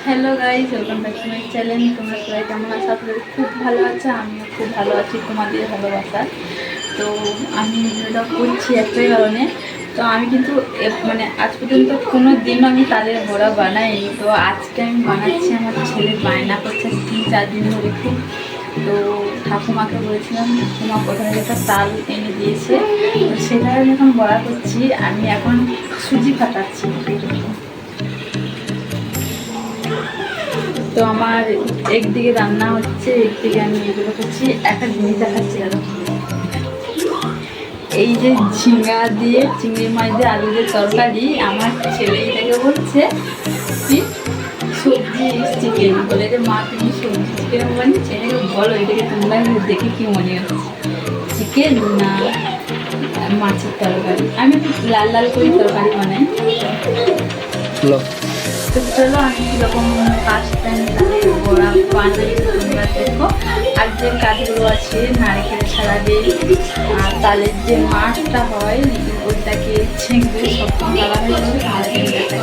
Hello guys, welcome back to my channel. তোমরা সবাই কেমন আছো? আপনাদের খুব ভালো আছে, আমিও খুব ভালো আছি তোমাদের ভালোবাসা। তো আমি ভিডিওটা করছি একটাই কারণে, তো আমি কিন্তু মানে আজ পর্যন্ত কোনো দিনও আমি তালের বড়া বানাইনি। তো আজকে আমি বানাচ্ছি, আমার ছেলে বায়না করছে 3-4 দিন ধরে খুব। তো ঠাকুমাকে বলেছিলাম, ঠাকুমা কোথায় একটা তাল এনে দিয়েছে, তো সেটা আমি এখন বড়া করছি। আমি এখন সুজি ফাটাচ্ছি। তো আমার একদিকে রান্না হচ্ছে, একদিকে আমি এগুলো করছি। একটা জিনিস দেখাচ্ছি দাদা, এই যে ঝিঙ্গা দিয়ে চিংড়ি মাছ দিয়ে আলু দিয়ে তরকারি, আমার ছেলে এটাকে বলছে কি সবজি চিকেন, বলে যে মা তুমি সবজি চিকেন বানিয়েছি। এটাকে বলো, এটাকে তোমরা দেখে কি মনে হচ্ছে, চিকেন না মাছের তরকারি? আমি একটু লাল লাল করে তরকারি বানাই। তো চলো আমি কীরকম ফার্স্ট টাইম তাহলে বড়া বানাই তোমরা দেখো। আর যে কাজগুলো আছে, নারকেল ছাড়াবে, আর তালের যে মাঠটা হয় ওইটাকে ছেঁকবে, সব গালা হয়ে যাবে।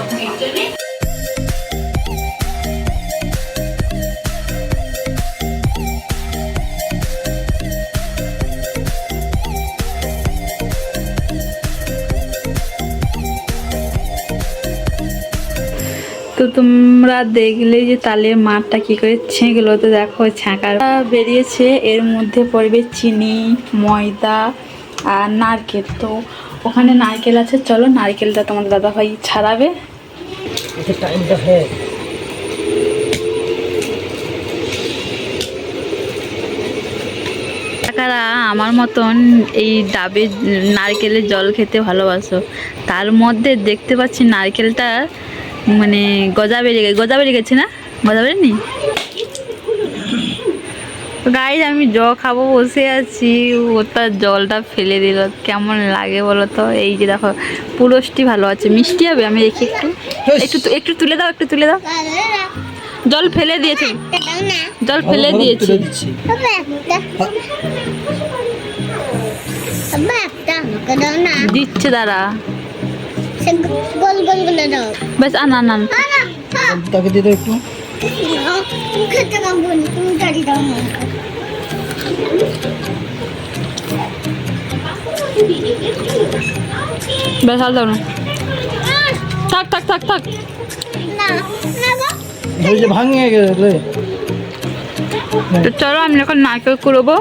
তো তোমরা দেখলে যে তালের মাঠটা কী করে ছেঁকলো, তো দেখো ছাঁকাটা বেরিয়েছে। এর মধ্যে পড়বে চিনি, ময়দা আর নারকেল। তো ওখানে নারকেল আছে, চলো নারকেলটা তোমার দাদাভাই ছাড়াবে। কারা আমার মতন এই ডাবের নারকেলের জল খেতে ভালোবাসো, তার মধ্যে দেখতে পাচ্ছি নারকেলটা মানে গজা বেরিয়ে গেছে না? গজা বেরেনি গাইস, আমি খাবো বসে আছি, ওটা জলটা ফেলে দিল, কেমন লাগে বলো তো? এই যে দেখো পুরোষ্টি ভালো আছে, মিষ্টি হবে। আমি দেখি একটু একটু একটু তুলে দাও, একটু তুলে দাও। জল ফেলে দিয়েছে, জল ফেলে দিয়েছি। দিচ্ছে দাঁড়া, বেশ আন আন আন। তাকে দিয়ে দাও একটু। বেশ আল দাও না, থাক থাক থাক থাক, ভাঙিয়ে গেলে। তো চলো আমি এখন নারকেল কুড়বো।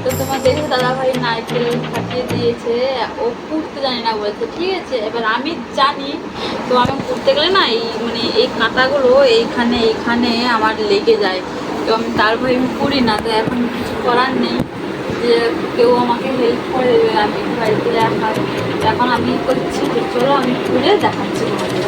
তো তোমার দেখে দাদাভাই নারকেল ফাটিয়ে দিয়েছে, ও কুড়তে জানি না বলেছে, ঠিক আছে। এবার আমি জানি, তো আমি কুড়তে গেলে না এই মানে এই কাঁটাগুলো এইখানে আমার লেগে যায়, তো আমি তার ভয়ে আমি কুড়ি না। তো এখন কিছু করার নেই, যে কেউ আমাকে হেল্প করে দেবে, আমি বাড়িতে একা। এখন আমি করছি, তো চলো আমি কুড়ে দেখাচ্ছি তোমাদের।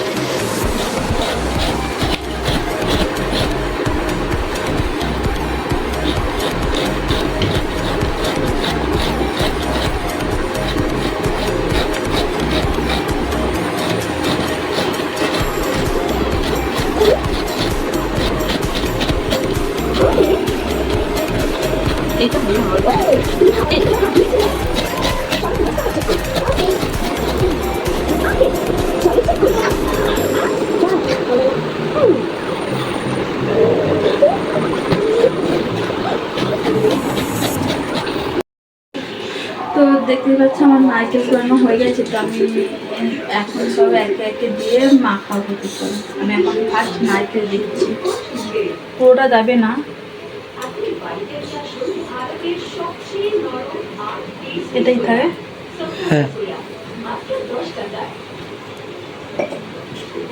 এটা তো দেখতে পাচ্ছি আমার নারকেল কুড়ানো হয়ে গেছে। তো আমি এখন সব একে একে দিয়ে মাখাও হতে পারি। আমি এখন ফার্স্ট নারকেল দিচ্ছি, পুরোটা যাবে না। এটাই থাকে, হ্যাঁ।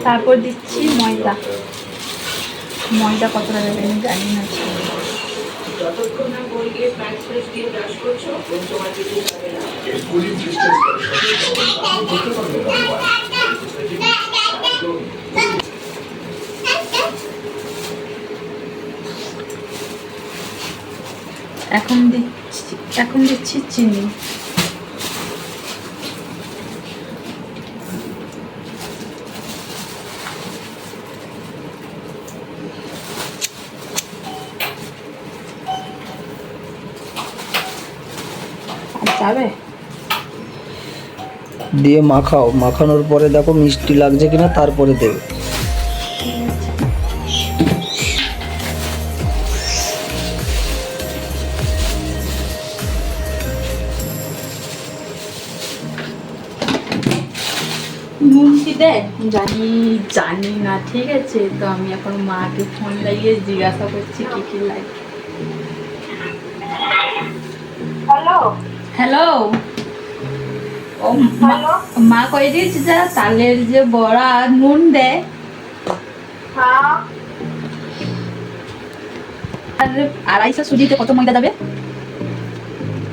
তারপর দিচ্ছি ময়দা। ময়দা কতটা যাবে আমি জানি না। এখন দিচ্ছি চিনি। যাবে দিয়ে মাখাও, মাখানোর পরে দেখো মিষ্টি লাগছে কিনা, তারপরে দেবে। নুন কি দেয় জানি জানি না, ঠিক আছে। তো আমি এখন মাকে ফোন লাগিয়ে জিজ্ঞাসা করছি কি কি লাগে। হ্যালো হ্যালো, ও হ্যালো মা কয়ে দিয়েছে যা তালের যে বড়া নুন দেয় হ্যাঁ আর 250 সুজিতে কত ময়দা যাবে?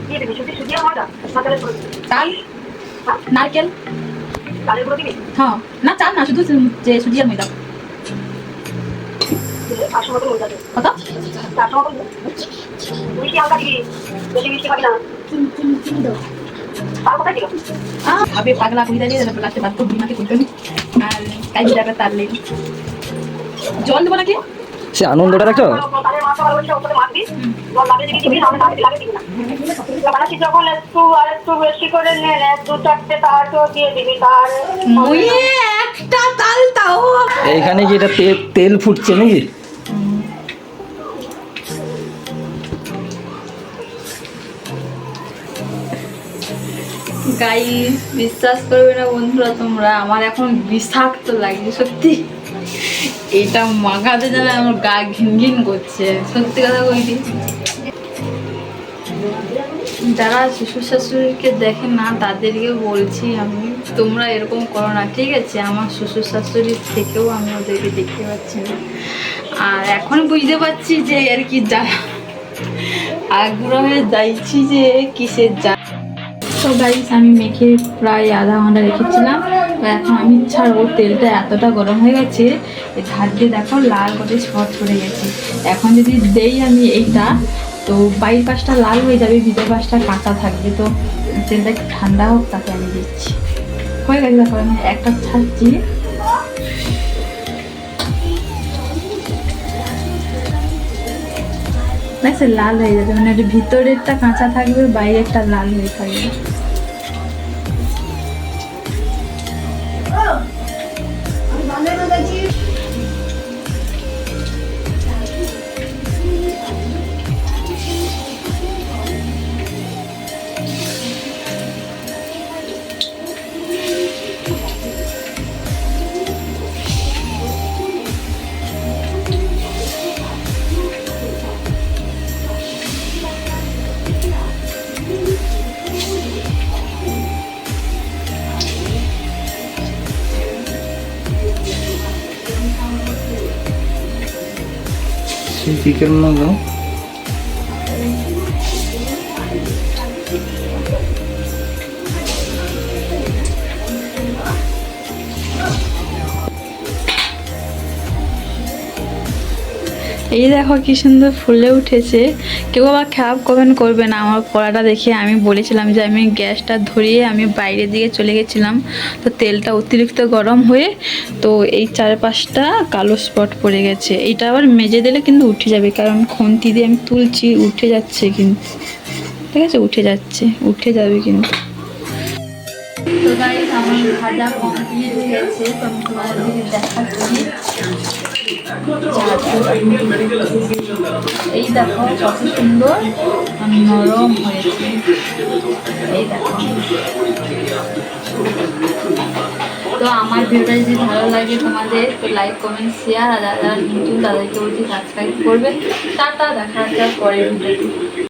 কি দিবি সুজি সুজি আর ময়দা না তাহলে চাল, নারকেল, তালের গুঁড়ো দিবি হ্যাঁ না চাল না, শুধু যে সুজি আর ময়দা। দিলে 500 মতো ময়দা দেবে কত? 400 মতো মিষ্টি হালকা দিবি, বেশি মিষ্টি খাবি না। তার কোথায় দিল আবে পাগলা কইরা দিয়ে লাস্টে বাদ তো বিমাকে কইতো আর কাই জায়গা তার লেগে জল দেবো নাকি? সে আনন্দটা দেখো। তালের মাথা ভালো করে ওপরে মাখবি, জল লাগে দিবি দিবি, আমি তালে লাগে দিবি না। বানাচ্ছি যখন একটু আর একটু বেশি করে নে, 1-2-4টে তাহাকেও দিয়ে দিবি। তার ওই একটা তাল তাও এইখানে কি এটা তেল ফুটছে নাকি? গাইস বিশ্বাস করবে না বন্ধুরা তোমরা, আমার এখন বিষাক্ত লাগে সত্যি। এটা মাখাতে গেলে আমার গা ঘিন ঘিন করছে, সত্যি কথা বলছি। যারা শ্বশুর শাশুড়িকে দেখে না তাদেরকে বলছি আমি, তোমরা এরকম করো না, ঠিক আছে। আমার শ্বশুর শাশুড়ির থেকেও আমি ওদেরকে দেখতে পাচ্ছি না, আর এখন বুঝতে পারছি যে আর কি যা আগ্রহে যাইছি যে কিসের যা। তো গাইস আমি মেখে প্রায় আধা ঘন্টা রেখেছিলাম, তো এখন আমি ছাড়বো। তেলটা এতটা গরম হয়ে গেছে, এই ধার দিয়ে দেখো লাল করে স্পট পড়ে গেছে। এখন যদি দেই আমি এইটা, তো বাইরের পাশটা লাল হয়ে যাবে, ভিতর পাশটা কাঁচা থাকবে। তো তেলটা একটু ঠান্ডা হোক, তাতে আমি দিচ্ছি। হয়ে গেছে দেখো, আমি একটা ছাড়ছি। দেখছে লাল হয়ে যাবে, মানে ভিতরেরটা কাঁচা থাকবে, বাইরেরটা লাল হয়ে থাকবে। চিকেন মতো এই দেখো কি সুন্দর ফুলে উঠেছে। কেউ আবার খারাপ কমেন্ট করবে না আমার কড়াটা দেখে। আমি বলেছিলাম যে আমি গ্যাসটা ধরিয়ে আমি বাইরের দিকে চলে গেছিলাম, তো তেলটা অতিরিক্ত গরম হয়ে তো এই চারপাশটা কালো স্পট পড়ে গেছে। এইটা আবার মেজে দিলে কিন্তু উঠে যাবে, কারণ খুন্তি দিয়ে আমি তুলছি, উঠে যাচ্ছে কিন্তু, ঠিক আছে, উঠে যাচ্ছে, উঠে যাবে কিন্তু। তো গাইস আমার ভাজা কমপ্লিট হয়ে গেছে, তো আমি তোমাদেরকে দেখাচ্ছি। এই দেখো কত সুন্দর নরম হয়েছে, এই দেখো। তো আমার ভিডিওটা যদি ভালো লাগে তোমাদের, তো লাইক কমেন্ট শেয়ার, আর যারা নতুন তাদেরকে বলছি সাবস্ক্রাইব করবে। টাটা, দেখা যাচ্ছে পরের ভিডিওতে।